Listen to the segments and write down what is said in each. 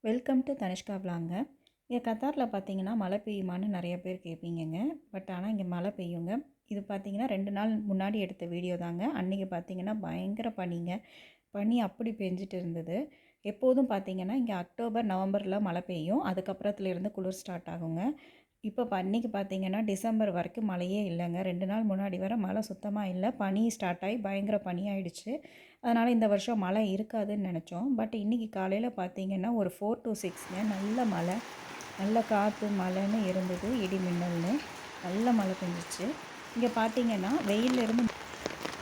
Welcome to Tanishka விலாங்க. இங்கே கத்தாரில் பார்த்தீங்கன்னா மழை பெய்யுமான்னு நிறைய பேர் கேட்பீங்கங்க. பட் ஆனால் இங்கே மழை பெய்யுங்க. இது பார்த்தீங்கன்னா 2 நாள் முன்னாடி எடுத்த வீடியோ தாங்க. அன்றைக்கி பார்த்தீங்கன்னா பயங்கர பனிங்க. பனி அப்படி பெஞ்சிட்டு இருந்தது. எப்போதும் பார்த்தீங்கன்னா இங்கே அக்டோபர் நவம்பரில் மழை பெய்யும். அதுக்கப்புறத்துலேருந்து குளிர் ஸ்டார்ட் ஆகுங்க. இப்போ இன்றைக்கி பார்த்தீங்கன்னா டிசம்பர் வரைக்கும் மழையே இல்லைங்க. 2 நாள் முன்னாடி வர மழை சுத்தமாக இல்லை. பனி ஸ்டார்ட் ஆகி பயங்கர பனி ஆகிடுச்சு. அதனால் இந்த வருஷம் மழை இருக்காதுன்னு நினச்சோம். பட் இன்றைக்கி காலையில் பார்த்தீங்கன்னா ஒரு 4 to 6ங்க நல்ல மழை, நல்ல காற்று மழைன்னு இருந்தது, இடி மின்னல்னு நல்ல மழை பெஞ்சிச்சு. இங்கே பார்த்தீங்கன்னா வெயிலேருந்து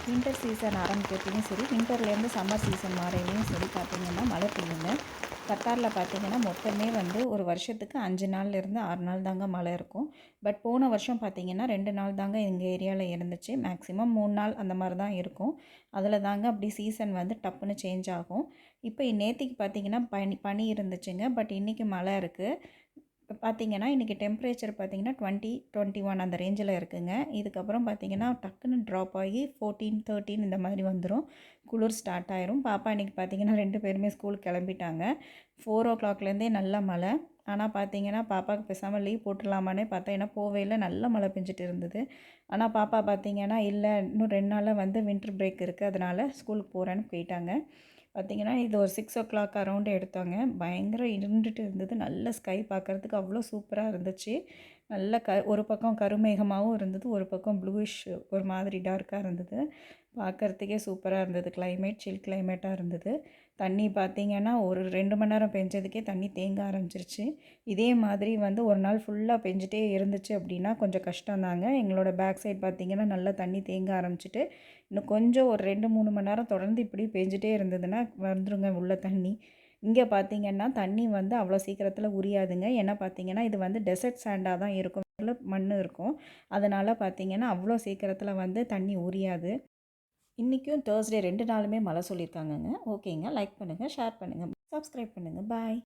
வின்டர் சீசன் ஆரம்பிக்கிறதுலையும் சரி, வின்டர்லேருந்து சம்மர் சீசன் மாறையிலையும் சரி பார்த்தீங்கன்னா மழை பெய்யுங்க. கத்தாரில் பார்த்தீங்கன்னா மொத்தமே ஒரு வருஷத்துக்கு 5 நாள்லேருந்து 6 நாள் தாங்க மழை இருக்கும். பட் போன வருஷம் பார்த்தீங்கன்னா 2 நாள் தாங்க எங்கள் ஏரியாவில் இருந்துச்சு. மேக்ஸிமம் 3 நாள் அந்த மாதிரி தான் இருக்கும். அதில் தாங்க அப்படி சீசன் டப்புன்னு சேஞ்ச் ஆகும். இப்போ நேற்றுக்கு பார்த்தீங்கன்னா பனி இருந்துச்சுங்க. பட் இன்றைக்கி மழை இருக்குது. இப்போ பார்த்தீங்கன்னா இன்றைக்கி டெம்பரேச்சர் பார்த்தீங்கன்னா 20, 21 அந்த ரேஞ்சில் இருக்குதுங்க. இதுக்கப்புறம் பார்த்தீங்கன்னா டக்குன்னு ட்ராப் ஆகி 14, 13 இந்த மாதிரி வந்துடும். குளிர் ஸ்டார்ட் ஆயிரும். பாப்பா இன்றைக்கி பார்த்தீங்கன்னா 2 பேருமே ஸ்கூலுக்கு கிளம்பிட்டாங்க. 4 o'clockலேருந்தே நல்ல மழை. ஆனால் பார்த்தீங்கன்னா பாப்பாவுக்கு பேசாமல் லீவ் போட்டுடலாமான்னே பார்த்தா, ஏன்னா போவையில் நல்ல மழை பெஞ்சிட்டு இருந்தது. ஆனால் பாப்பா பார்த்தீங்கன்னா இல்லை இன்னும் 2 நாளில் வின்டர் பிரேக் இருக்குது, அதனால் ஸ்கூலுக்கு போகிறேன்னு போயிட்டாங்க. பார்த்திங்கன்னா இது ஒரு 6 o'clock அரௌண்டு எடுத்தோங்க. பயங்கர இருண்டுட்டு இருந்தது. நல்ல ஸ்கை பார்க்குறதுக்கு அவ்வளோ சூப்பராக இருந்துச்சு. நல்ல ஒரு பக்கம் கருமேகமாகவும் இருந்தது, ஒரு பக்கம் ப்ளூயிஷ் ஒரு மாதிரி டார்க்காக இருந்தது. பார்க்குறதுக்கே சூப்பராக இருந்தது. கிளைமேட் சில் கிளைமேட்டாக இருந்தது. தண்ணி பார்த்திங்கன்னா ஒரு 2 மணி நேரம் பெஞ்சதுக்கே தண்ணி தேங்க ஆரம்பிச்சிருச்சு. இதே மாதிரி ஒரு நாள் ஃபுல்லாக பெஞ்சிட்டே இருந்துச்சு அப்படின்னா கொஞ்சம் கஷ்டம்தாங்க. எங்களோட பேக் சைட் பார்த்திங்கன்னா நல்லா தண்ணி தேங்க ஆரம்பிச்சிட்டு இன்னும் கொஞ்சம் ஒரு 2, 3 மணி நேரம் தொடர்ந்து இப்படி பெஞ்சிட்டே இருந்ததுன்னா வந்துருங்க உள்ள தண்ணி. இங்கே பார்த்திங்கன்னா தண்ணி அவ்வளோ சீக்கிரத்தில் உரியாதுங்க. ஏன்னா பார்த்திங்கன்னா இது டெசர்ட் சாண்டாக தான் இருக்கும், மண் இருக்கும். அதனால் பார்த்திங்கன்னா அவ்வளோ சீக்கிரத்தில் தண்ணி உரியாது. இன்றைக்கும் தேர்ஸ்டே 2 நாளுமே மழை சொல்லியிருக்காங்கங்க. ஓகேங்க. லைக் பண்ணுங்கள், ஷேர் பண்ணுங்கள், சப்ஸ்கிரைப் பண்ணுங்கள். பாய்.